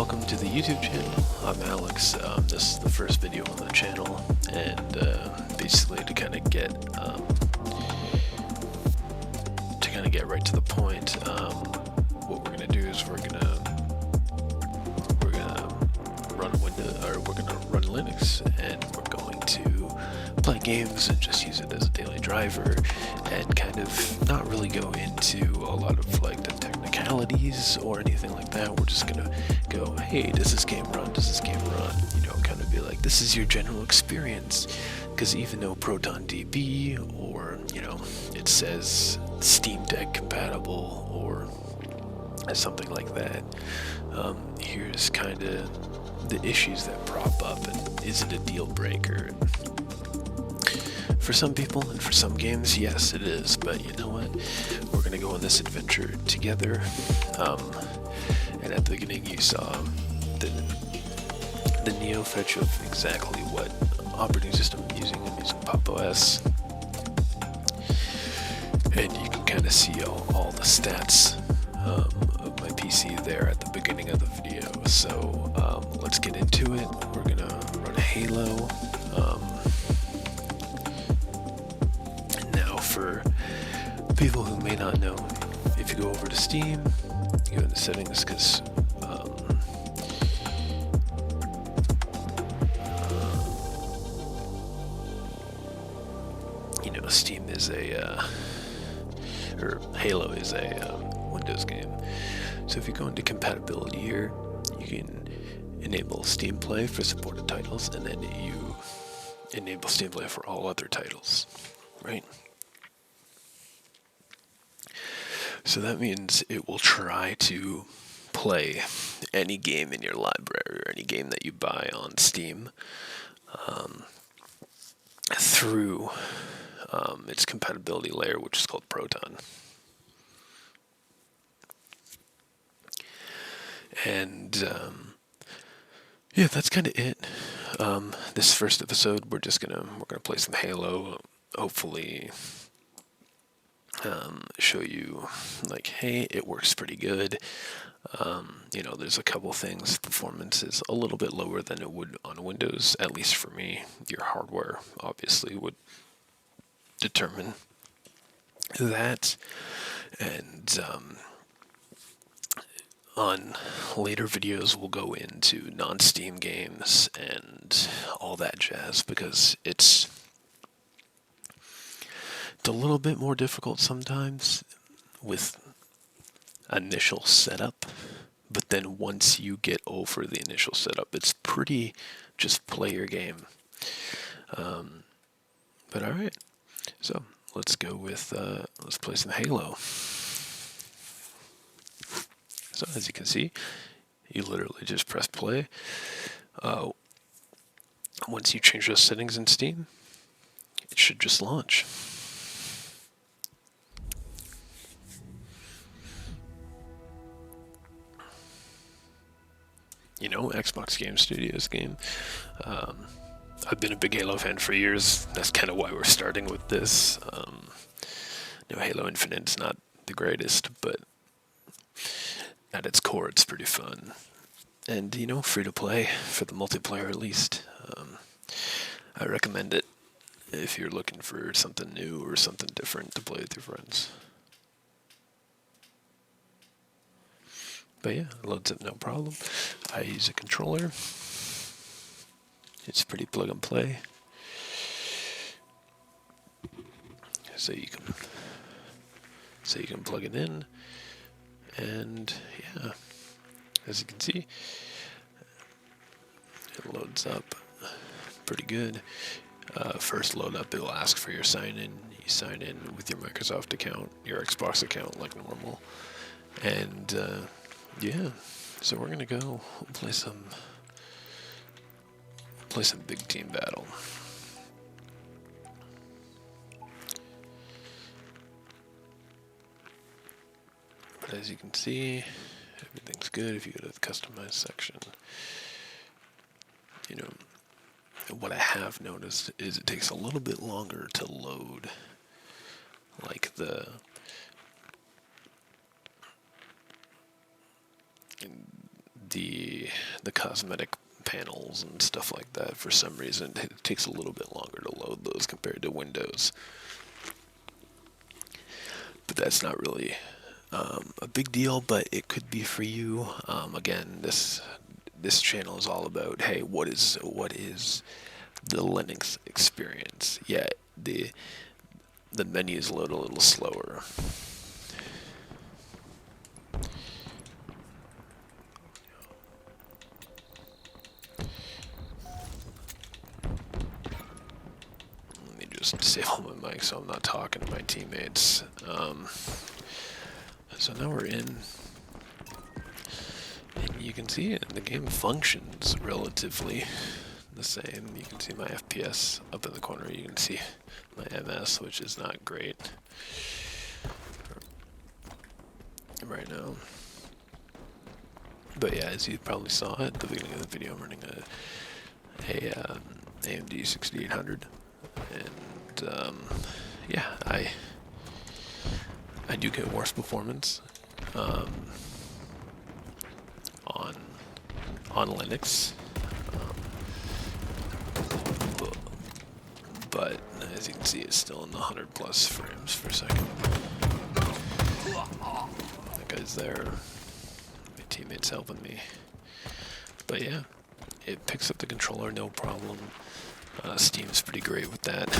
welcome to the YouTube channel. I'm Alex. This is the first video on the channel, and basically to kind of get right to the point, what we're gonna do is we're gonna run run Linux, and we're going to play games and just use it as a daily driver, and kind of not really go into a lot of like the technicalities or anything like that. We're just gonna go, hey, does this game run? Does this game run? You know, kind of be like, this is your general experience. Because even though ProtonDB or, you know, it says Steam Deck compatible or something like that, here's kind of the issues that prop up, and is it a deal breaker? For some people and for some games, yes, it is. But you know what? We're gonna go on this adventure together. And at the beginning, you saw the neo-fetch of exactly what operating system I'm using. I'm using Pop! OS, and you can kind of see all the stats of my PC there at the beginning of the video. So let's get into it. We're gonna run Halo. Now, for people who may not know, if you go over to Steam, you go into settings, because you know, Steam is or Halo is a Windows game. So if you go into compatibility here, you can enable Steam Play for supported titles, and then you enable Steam Play for all other titles, right? So that means it will try to play any game in your library or any game that you buy on Steam through its compatibility layer, which is called Proton. And yeah, that's kind of it. This first episode, we're gonna play some Halo. Hopefully, show you like, hey, it works pretty good. You know, there's a couple things. Performance is a little bit lower than it would on Windows, at least for me. Your hardware obviously would determine that. And on later videos, we'll go into non-Steam games and all that jazz, because it's a little bit more difficult sometimes with initial setup, but then once you get over the initial setup, it's pretty just play your game. But all right, so let's go with let's play some Halo. So as you can see, you literally just press play. Once you change those settings in Steam, it should just launch. You know, Xbox Game Studios game. I've been a big Halo fan for years. That's kind of why we're starting with this. You know, Halo Infinite's not the greatest, but at its core, it's pretty fun. And, you know, free to play for the multiplayer at least. I recommend it if you're looking for something new or something different to play with your friends. But yeah, it loads up no problem. I use a controller. It's pretty plug and play. So you can plug it in, and yeah, as you can see, it loads up pretty good. First load up, it'll ask for your sign in. You sign in with your Microsoft account, your Xbox account like normal, and yeah, so we're gonna go play some big team battle. But as you can see, everything's good. If you go to the customize section, you know, what I have noticed is it takes a little bit longer to load, like the the cosmetic panels and stuff like that, for some reason it takes a little bit longer to load those compared to Windows. But that's not really a big deal, but it could be for you. Again, this channel is all about, hey, what is the Linux experience? Yeah, the menus load a little slower. Let me just disable my mic so I'm not talking to my teammates. So now we're in. And you can see it, the game functions relatively the same. You can see my FPS up in the corner. You can see my MS, which is not great right now. But yeah, as you probably saw at the beginning of the video, I'm running a AMD 6800, and yeah, I do get worse performance on Linux, but as you can see, it's still in the 100+ frames per second. That guy's there. My teammate's helping me. But yeah, it picks up the controller no problem. Steam's pretty great with that.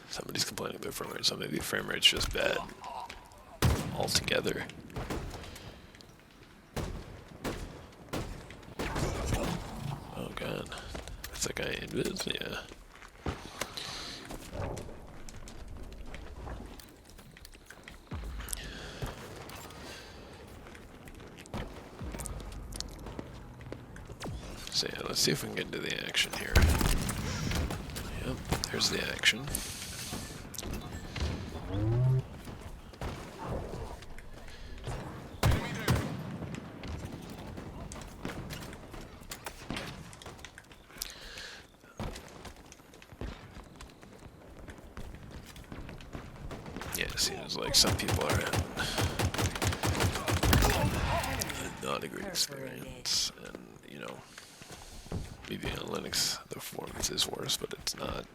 Somebody's complaining about frame rate, so maybe frame rate's just bad altogether. Oh god, that's that guy Invis, yeah. So yeah, let's see if we can get into the action here. Yep, there's the action. Yeah, it seems like some people are not a great experience, and you know, maybe on Linux the performance is worse, but it's not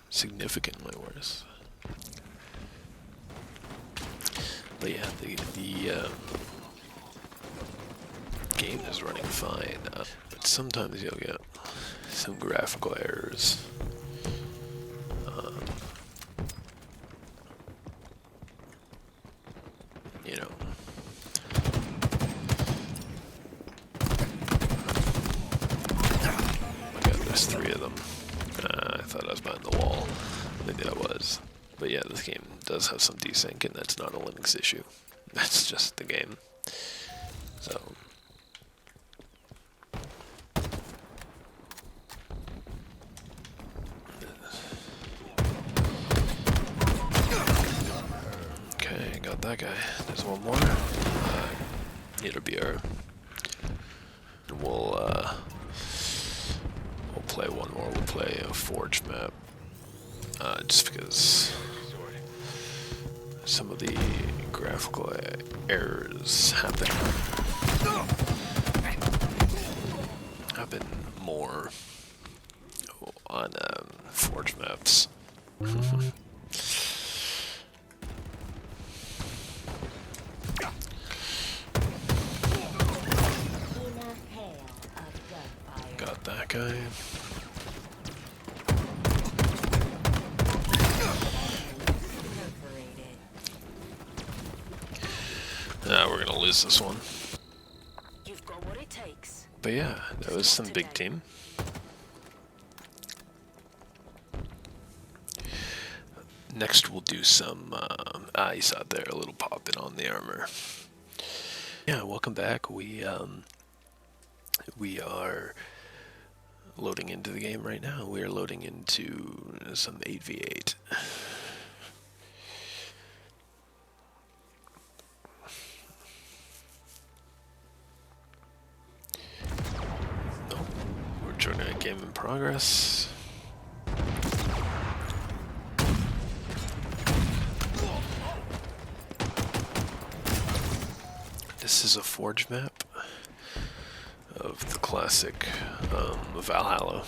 significantly worse. But yeah, the game is running fine, but sometimes you'll get some graphical errors. You know, oh my god, there's 3 of them. I thought I was behind the wall. Maybe I was. But yeah, this game does have some desync, and that's not a Linux issue. That's just the game. So. Okay, got that guy. There's one more. It'll be our. We'll play one more. We'll play a Forge map. Just because some of the graphical errors happen more on Forge maps. Got that guy. We're gonna lose this one. You've got what it takes. But yeah, that was some big team. Next we'll do some, you saw it there, a little pop-in on the armor. Yeah, welcome back. We are loading into the game right now. We are loading into some 8v8. Nope, we're joining a game in progress. This is a forge map of the classic Valhalla.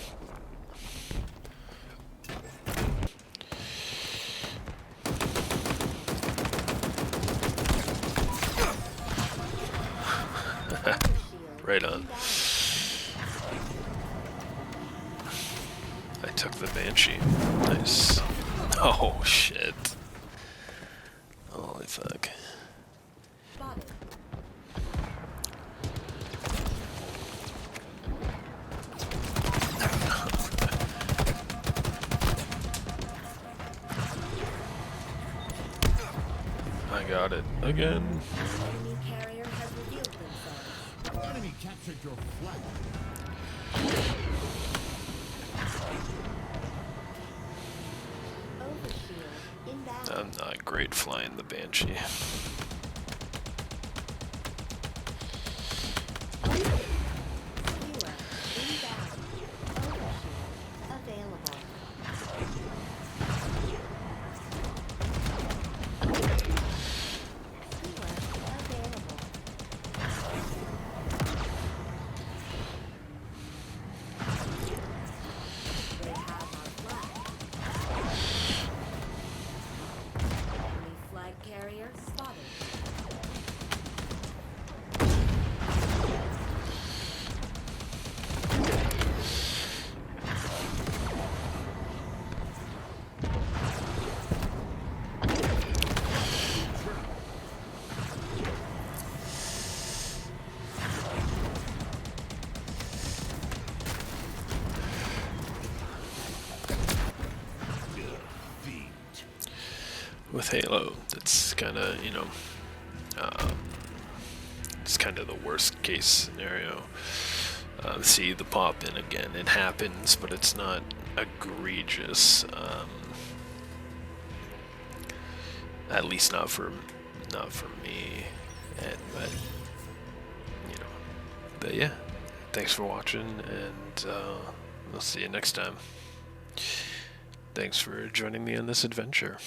Right on. I took the Banshee. Nice. Oh shit. Holy fuck. I got it again. Enemy carrier has revealed themselves. Enemy captured your flag. Overshield inbound. I'm not great flying the Banshee. Viewer inbound. Overshield available. Viewer available. They have our flag. Enemy flag carrier spotted. With Halo, it's kind of, it's kind of the worst case scenario. See the pop in again, it happens, but it's not egregious. At least not for me. But yeah, thanks for watching, and we'll see you next time. Thanks for joining me on this adventure.